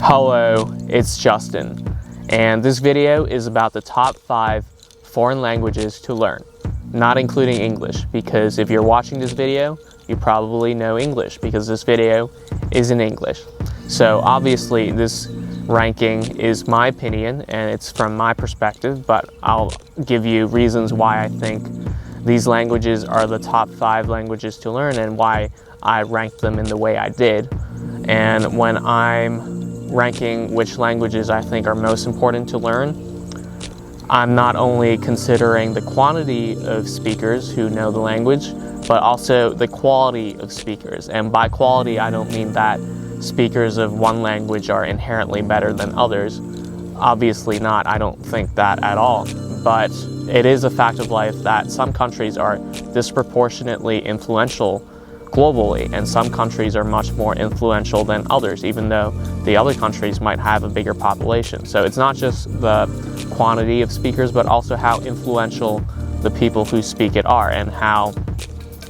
Hello, it's Justin, and this video is about the top 5 foreign languages to learn, not including English, because if you're watching this video, you probably know English because this video is in English. So obviously this ranking is my opinion and it's from my perspective, but I'll give you reasons why I think these languages are the top 5 languages to learn and why I ranked them in the way I did. And when I'm ranking which languages I think are most important to learn, I'm not only considering the quantity of speakers who know the language, but also the quality of speakers. And by quality, I don't mean that speakers of one language are inherently better than others. Obviously not, I don't think that at all. But it is a fact of life that some countries are disproportionately influential globally, and some countries are much more influential than others, even though the other countries might have a bigger population. So it's not just the quantity of speakers, but also how influential the people who speak it are, and how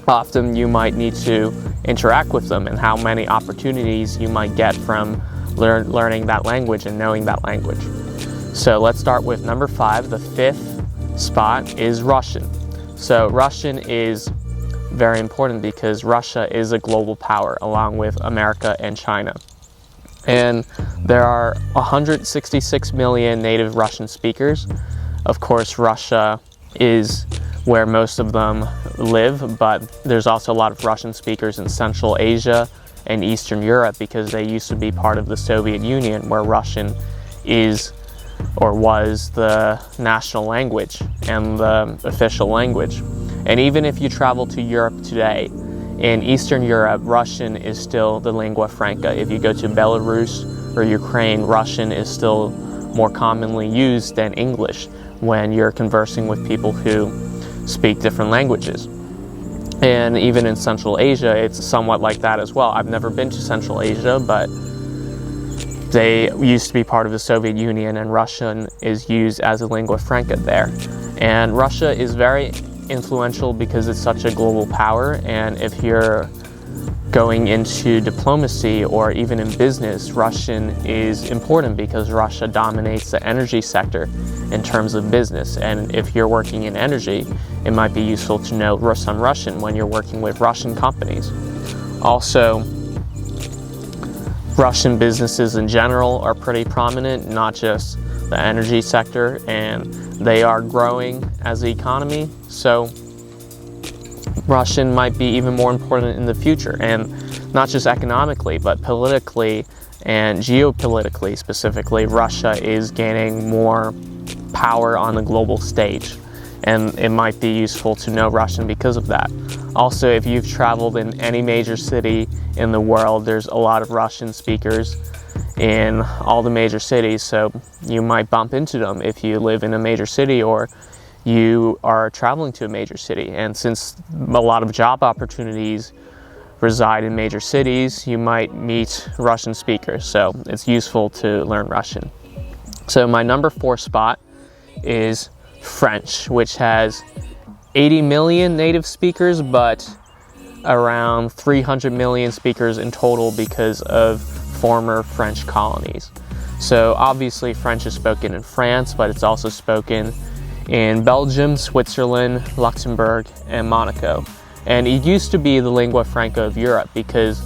often you might need to interact with them, and how many opportunities you might get from learning that language and knowing that language. So let's start with number 5. The 5th spot is Russian. So Russian is very important because Russia is a global power along with America and China. And there are 166 million native Russian speakers. Of course, Russia is where most of them live, but there's also a lot of Russian speakers in Central Asia and Eastern Europe because they used to be part of the Soviet Union, where Russian is or was the national language and the official language. And even if you travel to Europe today, in Eastern Europe, Russian is still the lingua franca. If you go to Belarus or Ukraine, Russian is still more commonly used than English when you're conversing with people who speak different languages. And even in Central Asia, it's somewhat like that as well. I've never been to Central Asia, but they used to be part of the Soviet Union, and Russian is used as a lingua franca there. And Russia is very influential because it's such a global power, and if you're going into diplomacy or even in business, Russian is important because Russia dominates the energy sector in terms of business. And if you're working in energy, it might be useful to know some Russian when you're working with Russian companies. Also, Russian businesses in general are pretty prominent, not just the energy sector, and they are growing as the economy. So Russian might be even more important in the future, and not just economically, but politically and geopolitically specifically. Russia is gaining more power on the global stage, and it might be useful to know Russian because of that. Also, if you've traveled in any major city in the world, there's a lot of Russian speakers in all the major cities, so you might bump into them if you live in a major city or you are traveling to a major city. And since a lot of job opportunities reside in major cities, you might meet Russian speakers, so it's useful to learn Russian. So my number 4 spot is French, which has 80 million native speakers, but around 300 million speakers in total because of former French colonies. So obviously French is spoken in France, but it's also spoken in Belgium, Switzerland, Luxembourg, and Monaco. And it used to be the lingua franca of Europe because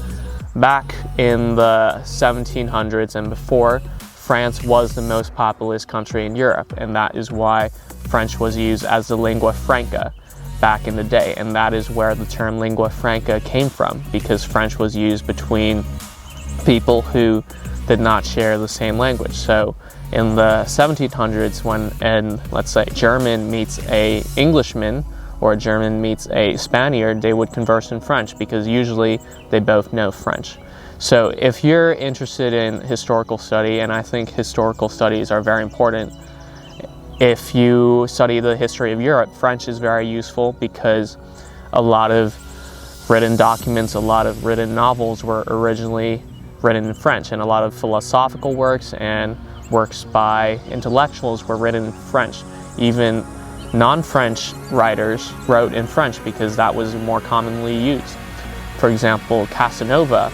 back in the 1700s and before, France was the most populous country in Europe, and that is why French was used as the lingua franca back in the day. And that is where the term lingua franca came from, because French was used between people who did not share the same language. So in the 1700s, when let's say German meets a Englishman or a German meets a Spaniard, they would converse in French because usually they both know French. So if you're interested in historical study, and I think historical studies are very important, if you study the history of Europe, French is very useful because a lot of written documents, a lot of written novels were originally written in French, and a lot of philosophical works and works by intellectuals were written in French. Even non-French writers wrote in French because that was more commonly used. For example, Casanova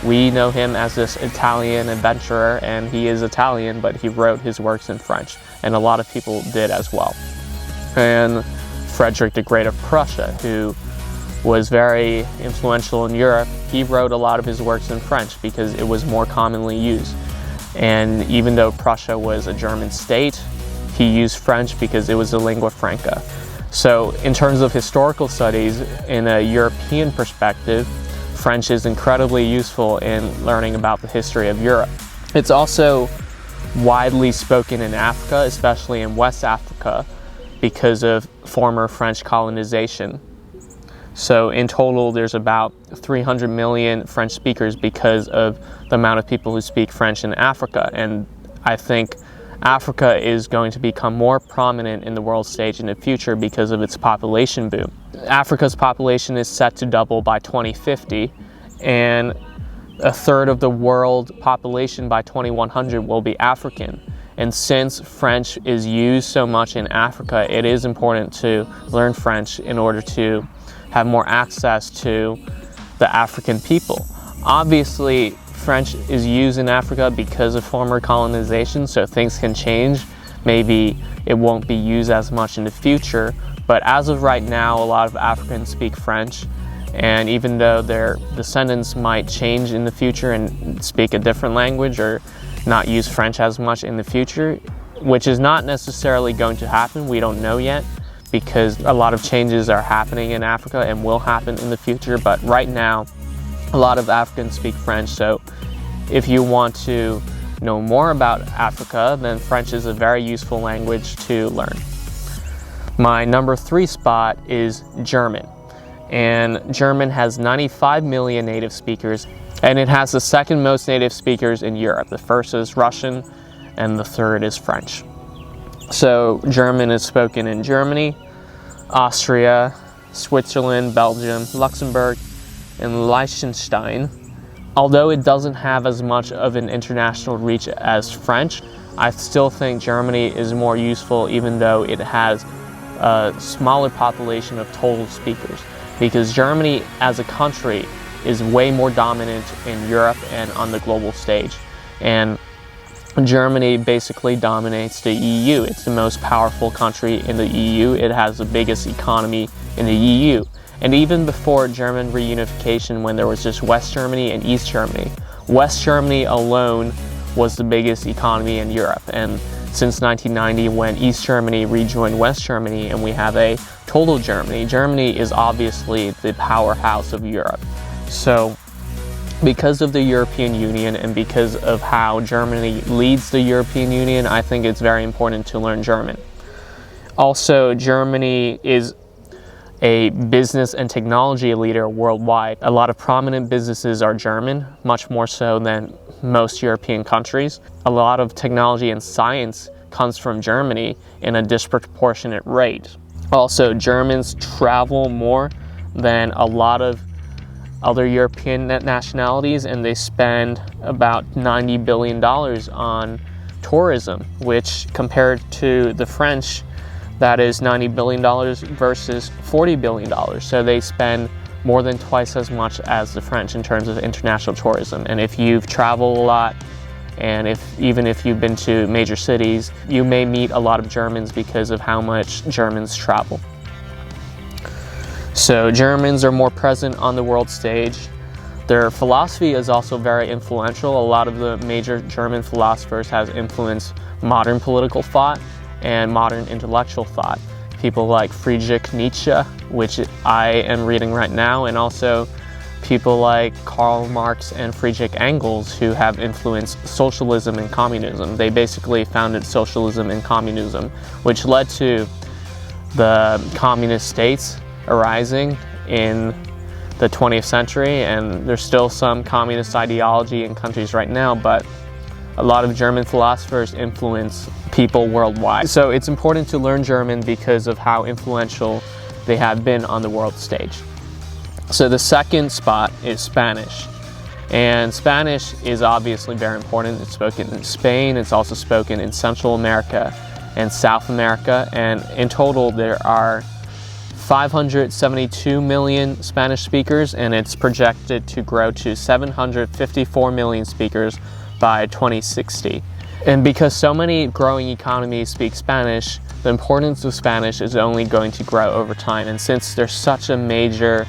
We know him as this Italian adventurer, and he is Italian, but he wrote his works in French, and a lot of people did as well. And Frederick the Great of Prussia, who was very influential in Europe, he wrote a lot of his works in French because it was more commonly used. And even though Prussia was a German state, he used French because it was a lingua franca. So in terms of historical studies, in a European perspective, French is incredibly useful in learning about the history of Europe. It's also widely spoken in Africa, especially in West Africa, because of former French colonization. So in total, there's about 300 million French speakers because of the amount of people who speak French in Africa. And I think Africa is going to become more prominent in the world stage in the future because of its population boom. Africa's population is set to double by 2050, and a third of the world population by 2100 will be African. And since French is used so much in Africa, it is important to learn French in order to have more access to the African people. Obviously, French is used in Africa because of former colonization, so things can change. Maybe it won't be used as much in the future, but as of right now, a lot of Africans speak French, and even though their descendants might change in the future and speak a different language or not use French as much in the future, which is not necessarily going to happen, we don't know yet, because a lot of changes are happening in Africa and will happen in the future. But right now, a lot of Africans speak French, so if you want to know more about Africa, then French is a very useful language to learn. My number 3 spot is German. And German has 95 million native speakers, and it has the second most native speakers in Europe. The first is Russian, and the third is French. So German is spoken in Germany, Austria, Switzerland, Belgium, Luxembourg, and Liechtenstein. Although it doesn't have as much of an international reach as French, I still think Germany is more useful, even though it has a smaller population of total speakers, because Germany as a country is way more dominant in Europe and on the global stage. And Germany basically dominates the EU. It's the most powerful country in the EU. It has the biggest economy in the EU. And even before German reunification, when there was just West Germany and East Germany, West Germany alone was the biggest economy in Europe. And since 1990, when East Germany rejoined West Germany and we have a total Germany, Germany is obviously the powerhouse of Europe. So because of the European Union and because of how Germany leads the European Union, I think it's very important to learn German. Also, Germany is a business and technology leader worldwide. A lot of prominent businesses are German, much more so than most European countries. A lot of technology and science comes from Germany in a disproportionate rate. Also, Germans travel more than a lot of other European nationalities, and they spend about $90 billion on tourism, which compared to the French, that is $90 billion versus $40 billion. So they spend more than twice as much as the French in terms of international tourism. And if you've traveled a lot, and even if you've been to major cities, you may meet a lot of Germans because of how much Germans travel. So Germans are more present on the world stage. Their philosophy is also very influential. A lot of the major German philosophers have influenced modern political thought and modern intellectual thought. People like Friedrich Nietzsche, which I am reading right now, and also people like Karl Marx and Friedrich Engels, who have influenced socialism and communism. They basically founded socialism and communism, which led to the communist states arising in the 20th century, and there's still some communist ideology in countries right now, but a lot of German philosophers influence people worldwide. So it's important to learn German because of how influential they have been on the world stage. So the second spot is Spanish. And Spanish is obviously very important. It's spoken in Spain, it's also spoken in Central America and South America, and in total there are 572 million Spanish speakers, and it's projected to grow to 754 million speakers by 2060. And because so many growing economies speak Spanish, the importance of Spanish is only going to grow over time. And since there's such a major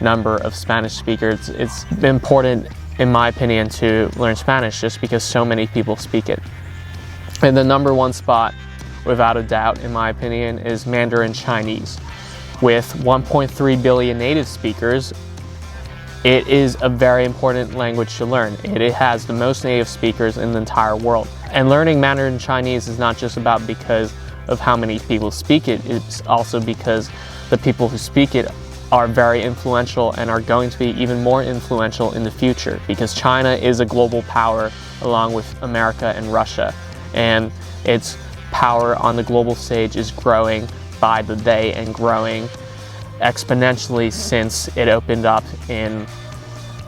number of Spanish speakers, it's important, in my opinion, to learn Spanish just because so many people speak it. And the number one spot, without a doubt, in my opinion, is Mandarin Chinese. With 1.3 billion native speakers, it is a very important language to learn. It has the most native speakers in the entire world. And learning Mandarin Chinese is not just about because of how many people speak it, it's also because the people who speak it are very influential and are going to be even more influential in the future, because China is a global power along with America and Russia, and its power on the global stage is growing by the day and growing exponentially since it opened up in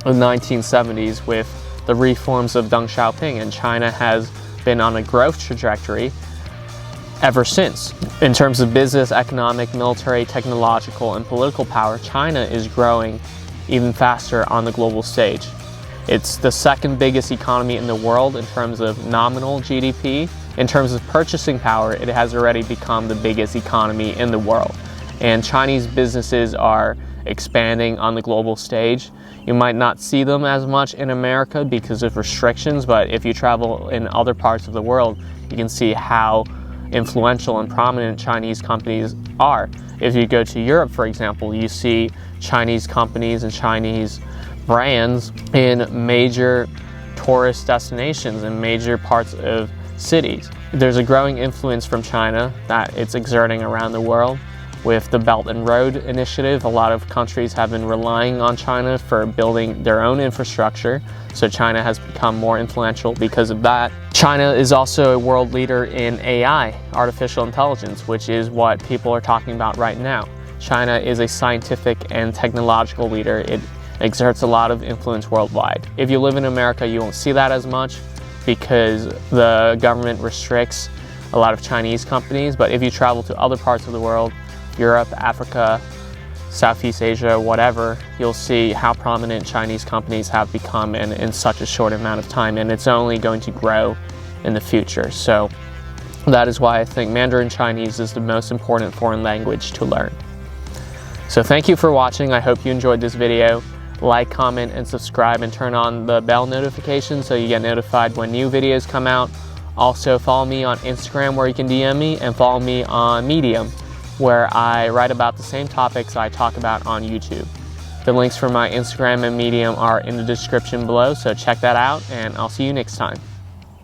the 1970s with the reforms of Deng Xiaoping, and China has been on a growth trajectory ever since. In terms of business, economic, military, technological, and political power, China is growing even faster on the global stage. It's the second biggest economy in the world in terms of nominal GDP. In terms of purchasing power, it has already become the biggest economy in the world. And Chinese businesses are expanding on the global stage. You might not see them as much in America because of restrictions, but if you travel in other parts of the world, you can see how influential and prominent Chinese companies are. If you go to Europe, for example, you see Chinese companies and Chinese brands in major tourist destinations in major parts of cities. There's a growing influence from China that it's exerting around the world. With the Belt and Road Initiative, a lot of countries have been relying on China for building their own infrastructure, so China has become more influential because of that. China is also a world leader in AI, artificial intelligence, which is what people are talking about right now. China is a scientific and technological leader. It exerts a lot of influence worldwide. If you live in America, you won't see that as much because the government restricts a lot of Chinese companies, but if you travel to other parts of the world, Europe, Africa, Southeast Asia, whatever, you'll see how prominent Chinese companies have become in such a short amount of time, and it's only going to grow in the future. So that is why I think Mandarin Chinese is the most important foreign language to learn. So thank you for watching. I hope you enjoyed this video. Like, comment, and subscribe, and turn on the bell notification so you get notified when new videos come out. Also, follow me on Instagram where you can DM me, and follow me on Medium, where I write about the same topics I talk about on YouTube. The links for my Instagram and Medium are in the description below, so check that out, and I'll see you next time.